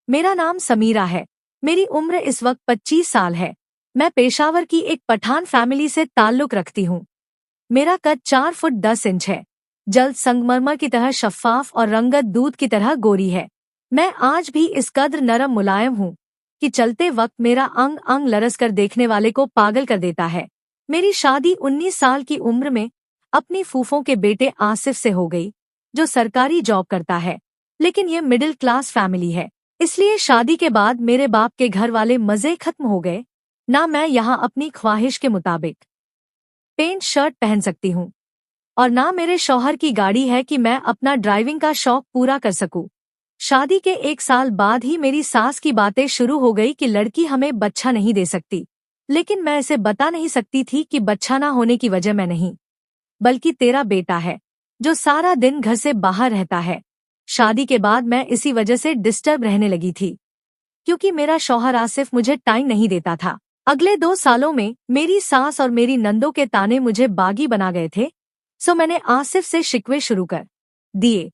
मेरा नाम समीरा है। मेरी उम्र इस वक्त 25 साल है। मैं पेशावर की एक पठान फैमिली से ताल्लुक रखती हूँ। मेरा कद 4 फुट 10 इंच है। जल्द संगमरमर की तरह शफ्फाफ और रंगत दूध की तरह गोरी है। मैं आज भी इस कद्र नरम मुलायम हूँ कि चलते वक्त मेरा अंग अंग लरस कर देखने वाले को पागल कर देता है। मेरी शादी 19 साल की उम्र में अपनी फूफों के बेटे आसिफ से हो गई, जो सरकारी जॉब करता है, लेकिन ये मिडिल क्लास फैमिली है। इसलिए शादी के बाद मेरे बाप के घर वाले मजे खत्म हो गए। ना मैं यहाँ अपनी ख्वाहिश के मुताबिक पेंट शर्ट पहन सकती हूँ और ना मेरे शौहर की गाड़ी है कि मैं अपना ड्राइविंग का शौक पूरा कर सकूं। शादी के 1 साल बाद ही मेरी सास की बातें शुरू हो गई कि लड़की हमें बच्चा नहीं दे सकती, लेकिन मैं इसे बता नहीं सकती थी कि बच्चा ना होने की वजह मैं नहीं, बल्कि तेरा बेटा है, जो सारा दिन घर से बाहर रहता है। शादी के बाद मैं इसी वजह से डिस्टर्ब रहने लगी थी, क्योंकि मेरा शौहर आसिफ मुझे टाइम नहीं देता था। अगले 2 सालों में मेरी सास और मेरी नंदों के ताने मुझे बागी बना गए थे, सो मैंने आसिफ से शिकवे शुरू कर दिए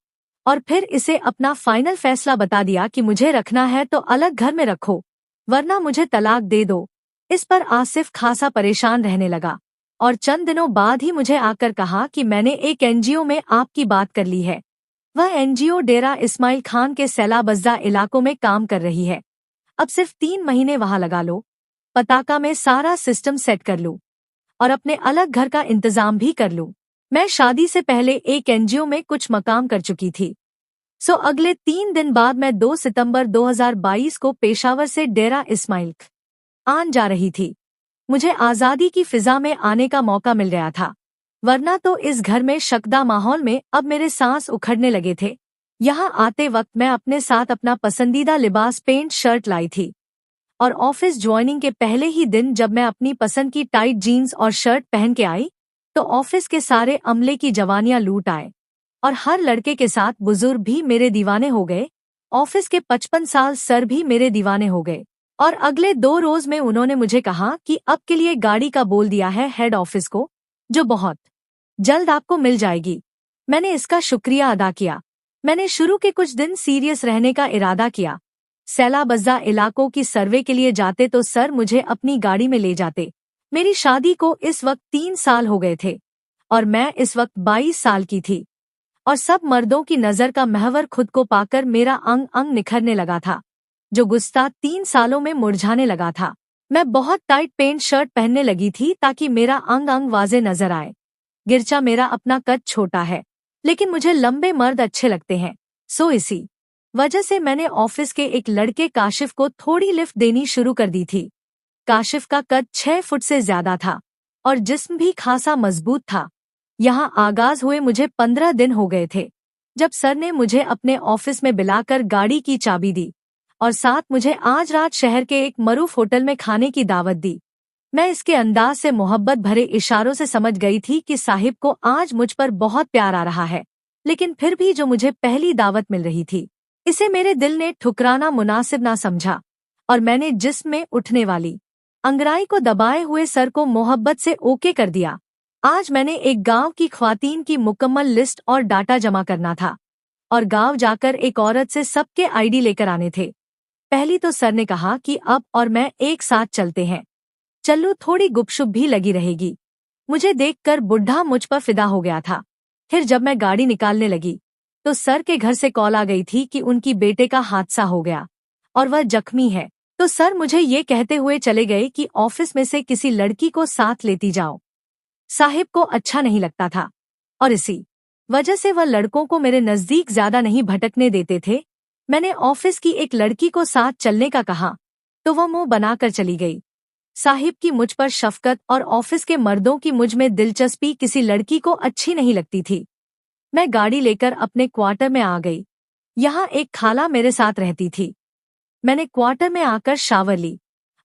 और फिर इसे अपना फाइनल फैसला बता दिया कि मुझे रखना है तो अलग घर में रखो, वरना मुझे तलाक दे दो। इस पर आसिफ खासा परेशान रहने लगा और चंद दिनों बाद ही मुझे आकर कहा कि मैंने एक एनजीओ में आपकी बात कर ली है। वह एनजीओ डेरा इस्माइल खान के सैलाबज्जा इलाकों में काम कर रही है। अब सिर्फ 3 महीने वहां लगा लो, पताका में सारा सिस्टम सेट कर लूं और अपने अलग घर का इंतजाम भी कर लूं। मैं शादी से पहले एक एनजीओ में कुछ मकाम कर चुकी थी। सो अगले 3 दिन बाद मैं 2 सितंबर 2022 को पेशावर से डेरा इस्माइल आन जा रही थी। मुझे आज़ादी की फिजा में आने का मौका मिल गया था, वरना तो इस घर में शकदा माहौल में अब मेरे सांस उखड़ने लगे थे। यहाँ आते वक्त मैं अपने साथ अपना पसंदीदा लिबास पेंट शर्ट लाई थी और ऑफिस ज्वाइनिंग के पहले ही दिन जब मैं अपनी पसंद की टाइट जीन्स और शर्ट पहन के आई, तो ऑफिस के सारे अमले की जवानियां लूट आए और हर लड़के के साथ बुजुर्ग भी मेरे दीवाने हो गए। ऑफिस के 55 साल सर भी मेरे दीवाने हो गए और अगले 2 रोज में उन्होंने मुझे कहा कि अब के लिए गाड़ी का बोल दिया है हेड ऑफिस को, जो बहुत जल्द आपको मिल जाएगी। मैंने इसका शुक्रिया अदा किया। मैंने शुरू के कुछ दिन सीरियस रहने का इरादा किया। सैलाबज्जा इलाकों की सर्वे के लिए जाते तो सर मुझे अपनी गाड़ी में ले जाते। मेरी शादी को इस वक्त 3 साल हो गए थे और मैं इस वक्त 22 साल की थी और सब मर्दों की नजर का महवर खुद को पाकर मेरा अंग अंग निखरने लगा था, जो गुस्सा 3 सालों में मुरझाने लगा था। मैं बहुत टाइट पेंट शर्ट पहनने लगी थी ताकि मेरा अंग अंग वाजे नजर आए। गिरचा मेरा अपना कद छोटा है, लेकिन मुझे लंबे मर्द अच्छे लगते हैं, सो इसी वजह से मैंने ऑफिस के एक लड़के काशिफ को थोड़ी लिफ्ट देनी शुरू कर दी थी। काशिफ का कद 6 फुट से ज्यादा था और जिस्म भी खासा मजबूत था। यहाँ आगाज हुए मुझे 15 दिन हो गए थे जब सर ने मुझे अपने ऑफिस में बुलाकर गाड़ी की चाबी दी और साथ मुझे आज रात शहर के एक मरूफ होटल में खाने की दावत दी। मैं इसके अंदाज से मोहब्बत भरे इशारों से समझ गई थी कि साहिब को आज मुझ पर बहुत प्यार आ रहा है, लेकिन फिर भी जो मुझे पहली दावत मिल रही थी, इसे मेरे दिल ने ठुकराना मुनासिब ना समझा और मैंने जिस्म में उठने वाली अंगराई को दबाए हुए सर को मोहब्बत से ओके कर दिया। आज मैंने एक गांव की ख्वातीन की मुकम्मल लिस्ट और डाटा जमा करना था और गांव जाकर एक औरत से सबके आईडी लेकर आने थे। पहली तो सर ने कहा कि अब और मैं एक साथ चलते हैं, चल्लू थोड़ी गुपशुप भी लगी रहेगी। मुझे देखकर बुढ़ा मुझ पर फिदा हो गया था। फिर जब मैं गाड़ी निकालने लगी तो सर के घर से कॉल आ गई थी कि उनकी बेटे का हादसा हो गया और वह जख्मी है। तो सर मुझे ये कहते हुए चले गए कि ऑफिस में से किसी लड़की को साथ लेती जाओ। साहिब को अच्छा नहीं लगता था और इसी वजह से वह लड़कों को मेरे नजदीक ज्यादा नहीं भटकने देते थे। मैंने ऑफिस की एक लड़की को साथ चलने का कहा तो वह मुंह बनाकर चली गई। साहिब की मुझ पर शफकत और ऑफिस के मर्दों की मुझ में दिलचस्पी किसी लड़की को अच्छी नहीं लगती थी। मैं गाड़ी लेकर अपने क्वार्टर में आ गई। यहाँ एक खाला मेरे साथ रहती थी। मैंने क्वार्टर में आकर शावर ली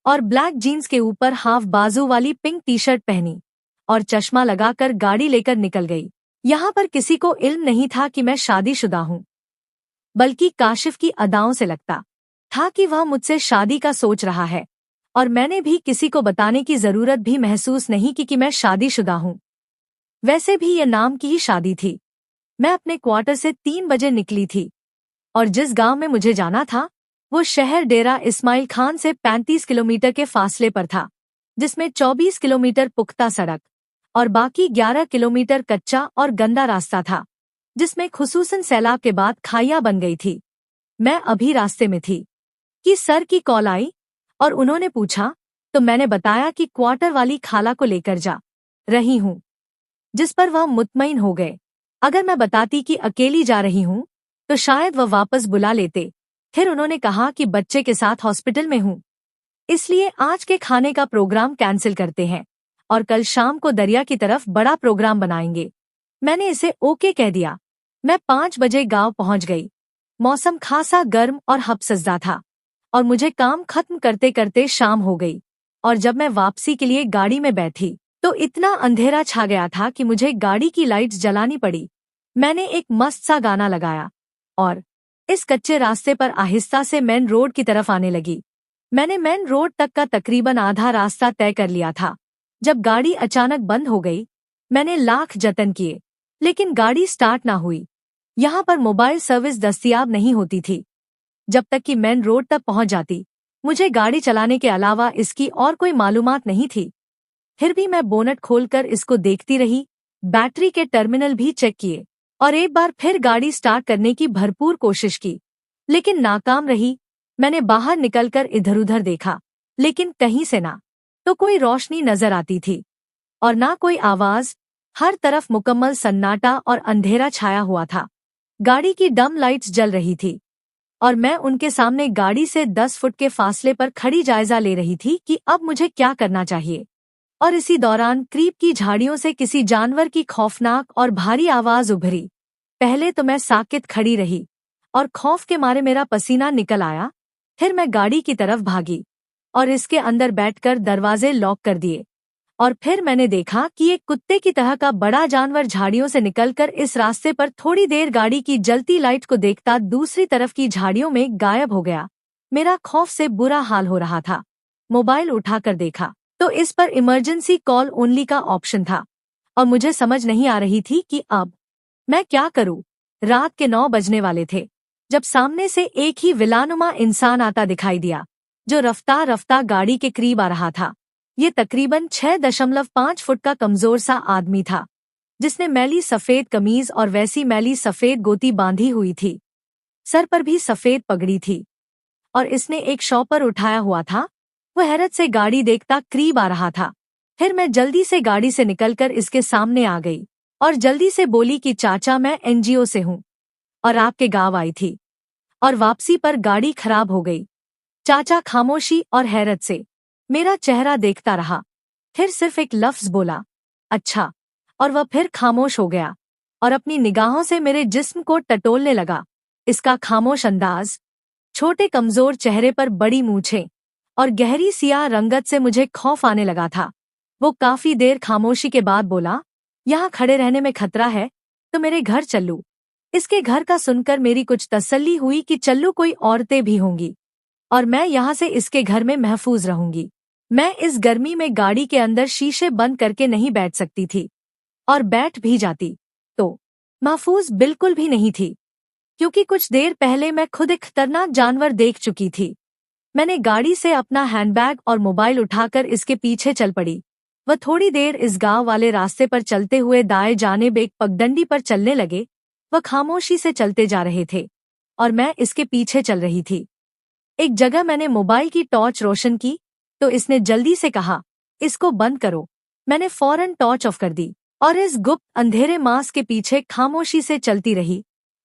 और ब्लैक जीन्स के ऊपर हाफ बाजू वाली पिंक टी शर्ट पहनी और चश्मा लगाकर गाड़ी लेकर निकल गई। यहाँ पर किसी को इल्म नहीं था कि मैं शादीशुदा हूँ, बल्कि काशिफ की अदाओं से लगता था कि वह मुझसे शादी का सोच रहा है और मैंने भी किसी को बताने की जरूरत भी महसूस नहीं की कि मैं शादीशुदा हूँ। वैसे भी ये नाम की ही शादी थी। मैं अपने क्वार्टर से 3 बजे निकली थी और जिस गांव में मुझे जाना था वो शहर डेरा इस्माइल खान से 35 किलोमीटर के फासले पर था, जिसमें 24 किलोमीटर पुख्ता सड़क और बाकी 11 किलोमीटर कच्चा और गंदा रास्ता था, जिसमें खुसूसन सैलाब के बाद खाइयां बन गई थी। मैं अभी रास्ते में थी कि सर की कॉल आई और उन्होंने पूछा, तो मैंने बताया कि क्वार्टर वाली खाला को लेकर जा रही हूँ, जिस पर वह मुतमईन हो गए। अगर मैं बताती कि अकेली जा रही हूँ तो शायद वह वापस बुला लेते। फिर उन्होंने कहा कि बच्चे के साथ हॉस्पिटल में हूँ, इसलिए आज के खाने का प्रोग्राम कैंसिल करते हैं और कल शाम को दरिया की तरफ बड़ा प्रोग्राम बनाएंगे। मैंने इसे ओके कह दिया। मैं 5 बजे गांव पहुंच गई। मौसम खासा गर्म और हबसजदा था और मुझे काम खत्म करते करते शाम हो गई। और जब मैं वापसी के लिए गाड़ी में बैठी तो इतना अंधेरा छा गया था कि मुझे गाड़ी की लाइट्स जलानी पड़ी। मैंने एक मस्त सा गाना लगाया और इस कच्चे रास्ते पर आहिस्ता से मेन रोड की तरफ आने लगी। मैंने मेन रोड तक का तकरीबन आधा रास्ता तय कर लिया था जब गाड़ी अचानक बंद हो गई। मैंने लाख जतन किए, लेकिन गाड़ी स्टार्ट ना हुई। यहाँ पर मोबाइल सर्विस दस्तयाब नहीं होती थी। जब तक कि मेन रोड तक पहुंच जाती, मुझे गाड़ी चलाने के अलावा इसकी और कोई मालूमात नहीं थी। फिर भी मैं बोनट खोलकर इसको देखती रही, बैटरी के टर्मिनल भी चेक किए और एक बार फिर गाड़ी स्टार्ट करने की भरपूर कोशिश की, लेकिन नाकाम रही। मैंने बाहर निकलकर इधर-उधर देखा, लेकिन कहीं से ना तो कोई रोशनी नजर आती थी और ना कोई आवाज। हर तरफ मुकम्मल सन्नाटा और अंधेरा छाया हुआ था। गाड़ी की डम लाइट्स जल रही थी और मैं उनके सामने गाड़ी से 10 फुट के फासले पर खड़ी जायजा ले रही थी कि अब मुझे क्या करना चाहिए। और इसी दौरान क्रीप की झाड़ियों से किसी जानवर की खौफनाक और भारी आवाज उभरी। पहले तो मैं साकित खड़ी रही और खौफ के मारे मेरा पसीना निकल आया। फिर मैं गाड़ी की तरफ भागी और इसके अंदर बैठकर दरवाजे लॉक कर दिए। और फिर मैंने देखा कि एक कुत्ते की तरह का बड़ा जानवर झाड़ियों से निकलकर इस रास्ते पर थोड़ी देर गाड़ी की जलती लाइट को देखता दूसरी तरफ की झाड़ियों में गायब हो गया। मेरा खौफ से बुरा हाल हो रहा था। मोबाइल उठाकर देखा तो इस पर इमरजेंसी कॉल ओनली का ऑप्शन था और मुझे समझ नहीं आ रही थी कि अब मैं क्या करूं। रात के 9 बजने वाले थे जब सामने से एक ही विलानुमा इंसान आता दिखाई दिया, जो रफ्तार रफ्तार गाड़ी के करीब आ रहा था। ये तकरीबन 6.5 फुट का कमजोर सा आदमी था, जिसने मैली सफेद कमीज और वैसी मैली सफेद गोती बांधी हुई थी। सर पर भी सफेद पगड़ी थी और इसने एक शॉपर उठाया हुआ था। वह हैरत से गाड़ी देखता करीब आ रहा था। फिर मैं जल्दी से गाड़ी से निकलकर इसके सामने आ गई और जल्दी से बोली कि चाचा, मैं एनजीओ से हूँ और आपके गांव आई थी और वापसी पर गाड़ी खराब हो गई। चाचा खामोशी और हैरत से मेरा चेहरा देखता रहा, फिर सिर्फ एक लफ्ज बोला, अच्छा, और वह फिर खामोश हो गया और अपनी निगाहों से मेरे जिस्म को टटोलने लगा। इसका खामोश अंदाज, छोटे कमजोर चेहरे पर बड़ी मूंछें और गहरी सियाह रंगत से मुझे खौफ आने लगा था। वो काफी देर खामोशी के बाद बोला, यहाँ खड़े रहने में खतरा है तो मेरे घर चलूं। इसके घर का सुनकर मेरी कुछ तसल्ली हुई कि चल्लू कोई औरतें भी होंगी और मैं यहाँ से इसके घर में महफूज रहूंगी। मैं इस गर्मी में गाड़ी के अंदर शीशे बंद करके नहीं बैठ सकती थी और बैठ भी जाती तो महफूज बिल्कुल भी नहीं थी, क्योंकि कुछ देर पहले मैं खुद एक खतरनाक जानवर देख चुकी थी। मैंने गाड़ी से अपना हैंडबैग और मोबाइल उठाकर इसके पीछे चल पड़ी। वह थोड़ी देर इस गांव वाले रास्ते पर चलते हुए दाएं जानिब एक पगडंडी पर चलने लगे। वह खामोशी से चलते जा रहे थे और मैं इसके पीछे चल रही थी। एक जगह मैंने मोबाइल की टॉर्च रोशन की तो इसने जल्दी से कहा, इसको बंद करो। मैंने फौरन टॉर्च ऑफ कर दी और इस गुप्त अंधेरे मास के पीछे खामोशी से चलती रही।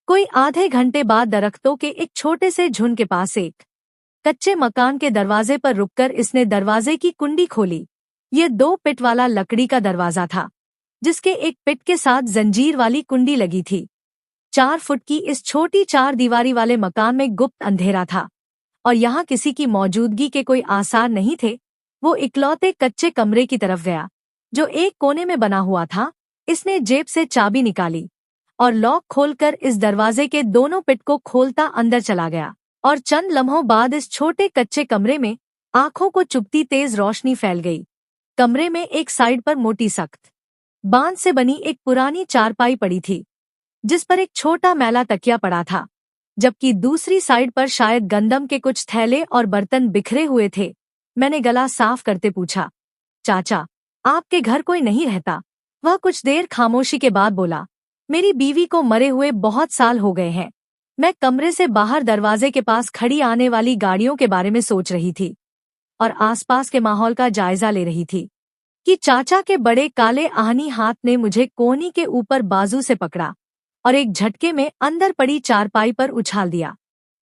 कोई आधे घंटे बाद दरख्तों के एक छोटे से झुंड के पास एक कच्चे मकान के दरवाजे पर रुककर इसने दरवाजे की कुंडी खोली। ये 2 पिट वाला लकड़ी का दरवाजा था, जिसके एक पिट के साथ जंजीर वाली कुंडी लगी थी। 4 फुट की इस छोटी 4 दीवारी वाले मकान में गुप्त अंधेरा था और यहाँ किसी की मौजूदगी के कोई आसार नहीं थे। वो इकलौते कच्चे कमरे की तरफ गया, जो एक कोने में बना हुआ था। इसने जेब से चाबी निकाली और लॉक खोलकर इस दरवाजे के दोनों पिट को खोलता अंदर चला गया और चंद लम्हों बाद इस छोटे कच्चे कमरे में आंखों को चुभती तेज रोशनी फैल गई। कमरे में एक साइड पर मोटी सख्त बांस से बनी एक पुरानी चारपाई पड़ी थी, जिस पर एक छोटा मैला तकिया पड़ा था। जबकि दूसरी साइड पर शायद गंदम के कुछ थैले और बर्तन बिखरे हुए थे। मैंने गला साफ करते पूछा, चाचा, आपके घर कोई नहीं रहता? वह कुछ देर खामोशी के बाद बोला, मेरी बीवी को मरे हुए बहुत साल हो गए हैं। मैं कमरे से बाहर दरवाजे के पास खड़ी आने वाली गाड़ियों के बारे में सोच रही थी और आसपास के माहौल का जायजा ले रही थी कि चाचा के बड़े काले आहनी हाथ ने मुझे कोहनी के ऊपर बाजू से पकड़ा और एक झटके में अंदर पड़ी चारपाई पर उछाल दिया।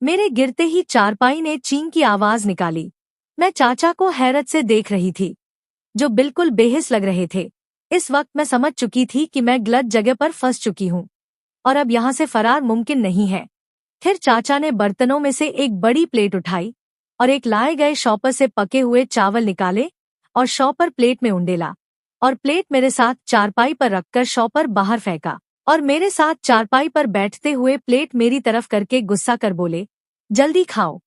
मेरे गिरते ही चारपाई ने चीं की आवाज निकाली। मैं चाचा को हैरत से देख रही थी, जो बिल्कुल बेहिस लग रहे थे। इस वक्त मैं समझ चुकी थी कि मैं गलत जगह पर फंस चुकी हूँ और अब यहाँ से फरार मुमकिन नहीं है। फिर चाचा ने बर्तनों में से एक बड़ी प्लेट उठाई और एक लाए गए शॉपर से पके हुए चावल निकाले और शॉपर प्लेट में उंडेला और प्लेट मेरे साथ चारपाई पर रखकर शॉपर बाहर फेंका और मेरे साथ चारपाई पर बैठते हुए प्लेट मेरी तरफ करके गुस्सा कर बोले, जल्दी खाओ।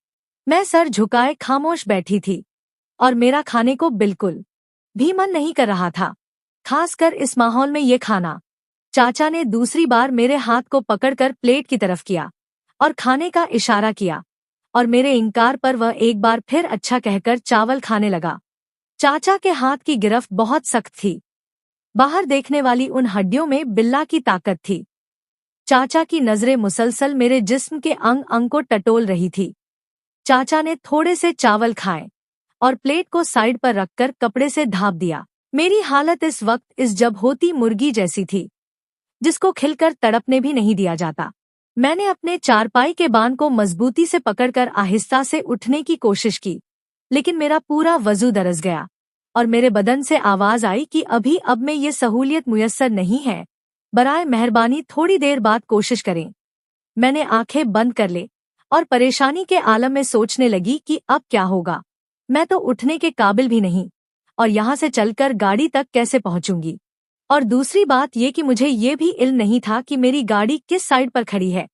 मैं सर झुकाए खामोश बैठी थी और मेरा खाने को बिल्कुल भी मन नहीं कर रहा था, खासकर इस माहौल में ये खाना। चाचा ने दूसरी बार मेरे हाथ को पकड़कर प्लेट की तरफ किया और खाने का इशारा किया और मेरे इनकार पर वह एक बार फिर अच्छा कहकर चावल खाने लगा। चाचा के हाथ की गिरफ्त बहुत सख्त थी। बाहर देखने वाली उन हड्डियों में बिल्ला की ताकत थी। चाचा की नजरें मुसलसल मेरे जिस्म के अंग अंग को टटोल रही थी। चाचा ने थोड़े से चावल खाए और प्लेट को साइड पर रखकर कपड़े से ढाँप दिया। मेरी हालत इस वक्त इस जब होती मुर्गी जैसी थी, जिसको खिलकर तड़पने भी नहीं दिया जाता। मैंने अपने चारपाई के बांध को मजबूती से पकड़कर आहिस्ता से उठने की कोशिश की, लेकिन मेरा पूरा वजू दरस गया और मेरे बदन से आवाज आई कि अभी अब में ये सहूलियत मुयस्सर नहीं है, बराए मेहरबानी थोड़ी देर बाद कोशिश करें। मैंने आंखें बंद कर ले और परेशानी के आलम में सोचने लगी कि अब क्या होगा। मैं तो उठने के काबिल भी नहीं और यहाँ से चलकर गाड़ी तक कैसे पहुंचूंगी। और दूसरी बात ये कि मुझे ये भी इल्म नहीं था कि मेरी गाड़ी किस साइड पर खड़ी है,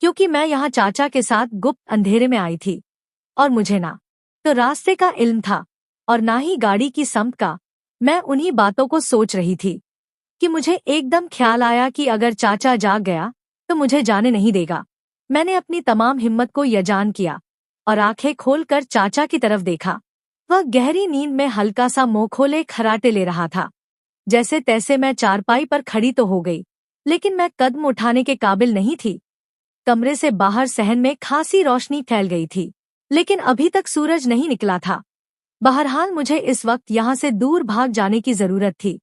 क्योंकि मैं यहाँ चाचा के साथ गुप्त अंधेरे में आई थी और मुझे ना तो रास्ते का इल्म था और ना ही गाड़ी की समत का। मैं उन्हीं बातों को सोच रही थी कि मुझे एकदम ख्याल आया कि अगर चाचा जाग गया तो मुझे जाने नहीं देगा। मैंने अपनी तमाम हिम्मत को यजान किया और आंखें खोलकर चाचा की तरफ देखा। वह गहरी नींद में हल्का सा मुंह खोले खराटे ले रहा था। जैसे तैसे मैं चारपाई पर खड़ी तो हो गई, लेकिन मैं कदम उठाने के काबिल नहीं थी। कमरे से बाहर सहन में खासी रोशनी फैल गई थी, लेकिन अभी तक सूरज नहीं निकला था। बहरहाल मुझे इस वक्त यहाँ से दूर भाग जाने की जरूरत थी।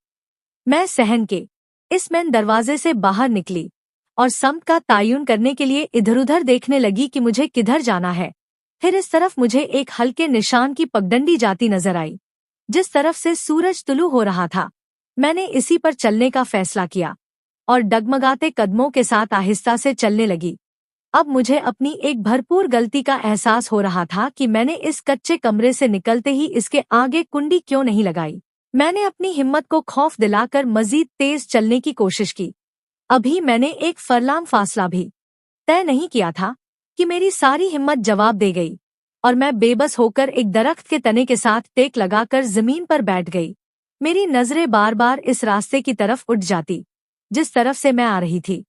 मैं सहन के इस मेन दरवाजे से बाहर निकली और समत का तायुन करने के लिए इधर-उधर देखने लगी कि मुझे किधर जाना है। फिर इस तरफ मुझे एक हल्के निशान की पगडंडी जाती नजर आई, जिस तरफ से सूरज तुलू हो रहा था। मैंने इसी पर चलने का फैसला किया और डगमगाते कदमों के साथ आहिस्ता से चलने लगी। अब मुझे अपनी एक भरपूर गलती का एहसास हो रहा था कि मैंने इस कच्चे कमरे से निकलते ही इसके आगे कुंडी क्यों नहीं लगाई। मैंने अपनी हिम्मत को खौफ दिलाकर मजीद तेज चलने की कोशिश की। अभी मैंने एक फरलांग फासला भी तय नहीं किया था कि मेरी सारी हिम्मत जवाब दे गई और मैं बेबस होकर एक दरख्त के तने के साथ टेक लगाकर जमीन पर बैठ गई। मेरी नजरें बार बार इस रास्ते की तरफ उठ जाती जिस तरफ से मैं आ रही थी।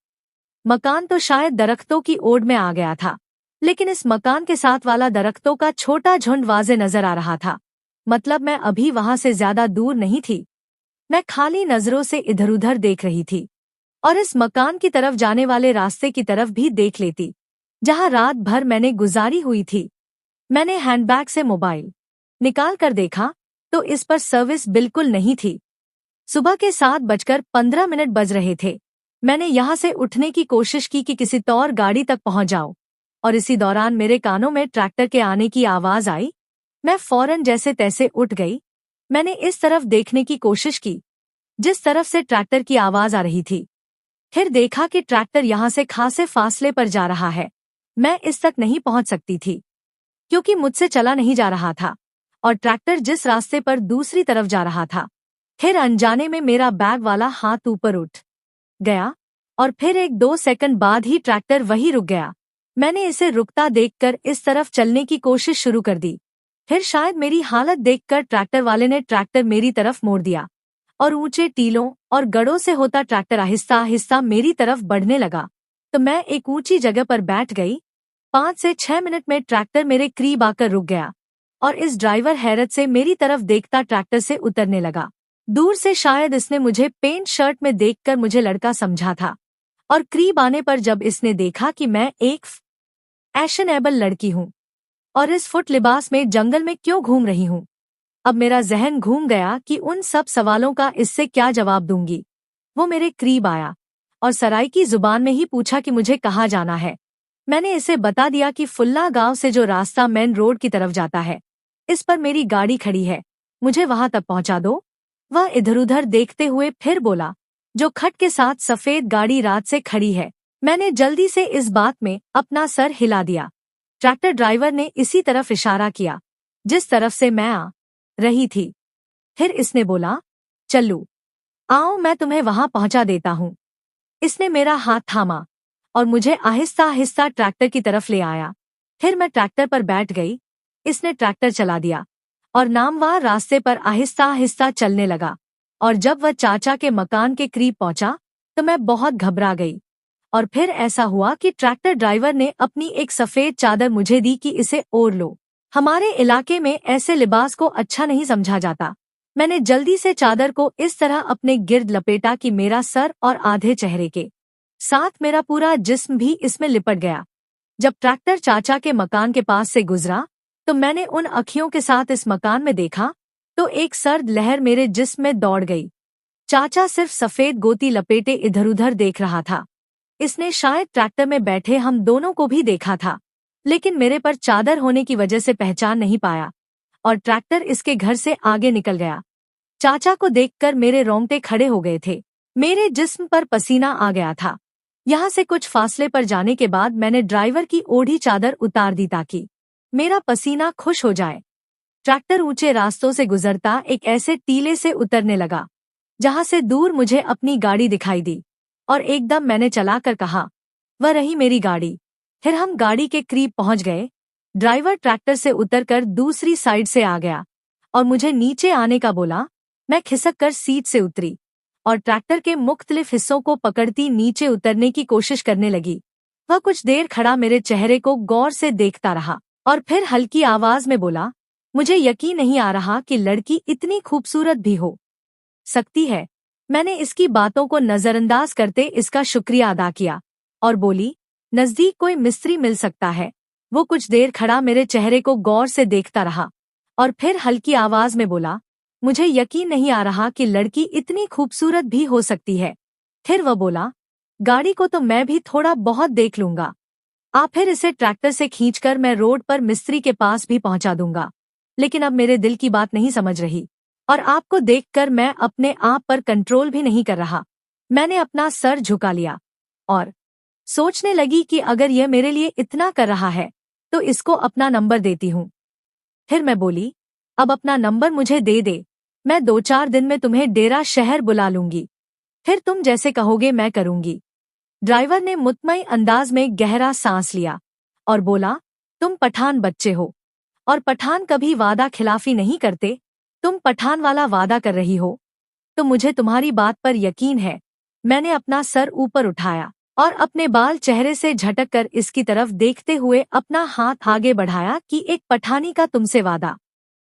मकान तो शायद दरख्तों की ओट में आ गया था, लेकिन इस मकान के साथ वाला दरख्तों का छोटा झुंड वाज़े नजर आ रहा था। मतलब मैं अभी वहां से ज्यादा दूर नहीं थी। मैं खाली नजरों से इधर-उधर देख रही थी और इस मकान की तरफ जाने वाले रास्ते की तरफ भी देख लेती, जहां रात भर मैंने गुजारी हुई थी। मैंने हैंडबैग से मोबाइल निकाल कर देखा तो इस पर सर्विस बिल्कुल नहीं थी। सुबह के 7:15 बज रहे थे। मैंने यहाँ से उठने की कोशिश की कि किसी तौर गाड़ी तक पहुंच जाऊं और इसी दौरान मेरे कानों में ट्रैक्टर के आने की आवाज आई। मैं फौरन जैसे तैसे उठ गई। मैंने इस तरफ देखने की कोशिश की जिस तरफ से ट्रैक्टर की आवाज आ रही थी। फिर देखा कि ट्रैक्टर यहाँ से खासे फासले पर जा रहा है। मैं इस तक नहीं पहुंच सकती थी क्योंकि मुझसे चला नहीं जा रहा था और ट्रैक्टर जिस रास्ते पर दूसरी तरफ जा रहा था। फिर अनजाने में मेरा बैग वाला हाथ ऊपर उठ गया और फिर 1-2 सेकंड बाद ही ट्रैक्टर वहीं रुक गया। मैंने इसे रुकता देखकर इस तरफ चलने की कोशिश शुरू कर दी। फिर शायद मेरी हालत देखकर ट्रैक्टर वाले ने ट्रैक्टर मेरी तरफ मोड़ दिया और ऊंचे टीलों और गड़ों से होता ट्रैक्टर आहिस्ता आहिस्ता मेरी तरफ बढ़ने लगा। तो मैं एक ऊंची जगह पर बैठ गई 5 से 6 मिनट में ट्रैक्टर मेरे करीब आकर रुक गया और इस ड्राइवर हैरत से मेरी तरफ देखता ट्रैक्टर से उतरने लगा। दूर से शायद इसने मुझे पेंट शर्ट में देखकर मुझे लड़का समझा था और करीब आने पर जब इसने देखा कि मैं एक फैशनेबल लड़की हूँ और इस फुट लिबास में जंगल में क्यों घूम रही हूँ, अब मेरा जहन घूम गया कि उन सब सवालों का इससे क्या जवाब दूंगी। वो मेरे करीब आया और सराइकी जुबान में ही पूछा कि मुझे कहाँ जाना है। मैंने इसे बता दिया कि फुल्ला गांव से जो रास्ता मेन रोड की तरफ जाता है, इस पर मेरी गाड़ी खड़ी है, मुझे वहां तक पहुंचा दो। वह इधर-उधर देखते हुए फिर बोला, जो खट के साथ सफेद गाड़ी रात से खड़ी है। मैंने जल्दी से इस बात में अपना सर हिला दिया। ट्रैक्टर ड्राइवर ने इसी तरफ इशारा किया जिस तरफ से मैं आ रही थी। फिर इसने बोला, चल्लू आओ मैं तुम्हें वहां पहुंचा देता हूँ। इसने मेरा हाथ थामा और मुझे आहिस्ता आहिस्ता ट्रैक्टर की तरफ ले आया। फिर मैं ट्रैक्टर पर बैठ गई। इसने ट्रैक्टर चला दिया और नामवार रास्ते पर आहिस्ता आहिस्ता चलने लगा और जब वह चाचा के मकान के करीब पहुंचा तो मैं बहुत घबरा गई। और फिर ऐसा हुआ कि ट्रैक्टर ड्राइवर ने अपनी एक सफेद चादर मुझे दी कि इसे ओढ़ लो। हमारे इलाके में ऐसे लिबास को अच्छा नहीं समझा जाता। मैंने जल्दी से चादर को इस तरह अपने गिर्द लपेटा कि मेरा सर और आधे चेहरे के साथ मेरा पूरा जिस्म भी इसमें लिपट गया। जब ट्रैक्टर चाचा के मकान के पास से गुजरा तो मैंने उन अखियों के साथ इस मकान में देखा तो एक सर्द लहर मेरे जिस्म में दौड़ गई। चाचा सिर्फ सफेद गोती लपेटे इधर-उधर देख रहा था। इसने शायद ट्रैक्टर में बैठे हम दोनों को भी देखा था, लेकिन मेरे पर चादर होने की वजह से पहचान नहीं पाया और ट्रैक्टर इसके घर से आगे निकल गया। चाचा को देखकर मेरे रोंगटे खड़े हो गए थे। मेरे जिस्म पर पसीना आ गया था। यहाँ से कुछ फासले पर जाने के बाद मैंने ड्राइवर की ओढ़ी चादर उतार दी ताकि मेरा पसीना खुश हो जाए। ट्रैक्टर ऊंचे रास्तों से गुजरता एक ऐसे टीले से उतरने लगा जहां से दूर मुझे अपनी गाड़ी दिखाई दी और एकदम मैंने चलाकर कहा, वह रही मेरी गाड़ी। फिर हम गाड़ी के करीब पहुंच गए। ड्राइवर ट्रैक्टर से उतरकर दूसरी साइड से आ गया और मुझे नीचे आने का बोला। मैं खिसक कर सीट से उतरी और ट्रैक्टर के मुख्तलिफ हिस्सों को पकड़ती नीचे उतरने की कोशिश करने लगी। वह कुछ देर खड़ा मेरे चेहरे को गौर से देखता रहा और फिर हल्की आवाज में बोला, मुझे यकीन नहीं आ रहा कि लड़की इतनी खूबसूरत भी हो सकती है। मैंने इसकी बातों को नजरअंदाज करते इसका शुक्रिया अदा किया और बोली, नजदीक कोई मिस्त्री मिल सकता है। वो कुछ देर खड़ा मेरे चेहरे को गौर से देखता रहा और फिर हल्की आवाज में बोला, मुझे यकीन नहीं आ रहा कि लड़की इतनी खूबसूरत भी हो सकती है। फिर वह बोला, गाड़ी को तो मैं भी थोड़ा बहुत देख लूंगा। फिर इसे ट्रैक्टर से खींचकर मैं रोड पर मिस्त्री के पास भी पहुंचा दूंगा। लेकिन अब मेरे दिल की बात नहीं समझ रही और आपको देखकर मैं अपने आप पर कंट्रोल भी नहीं कर रहा। मैंने अपना सर झुका लिया और सोचने लगी कि अगर यह मेरे लिए इतना कर रहा है तो इसको अपना नंबर देती हूँ। फिर मैं बोली, अब अपना नंबर मुझे दे दे, मैं 2-4 दिन में तुम्हें डेरा शहर बुला लूंगी, फिर तुम जैसे कहोगे मैं करूंगी। ड्राइवर ने मुतमईन अंदाज में गहरा सांस लिया और बोला, तुम पठान बच्चे हो और पठान कभी वादा खिलाफी नहीं करते। तुम पठान वाला वादा कर रही हो तो मुझे तुम्हारी बात पर यकीन है। मैंने अपना सर ऊपर उठाया और अपने बाल चेहरे से झटक कर इसकी तरफ देखते हुए अपना हाथ आगे बढ़ाया कि एक पठानी का तुमसे वादा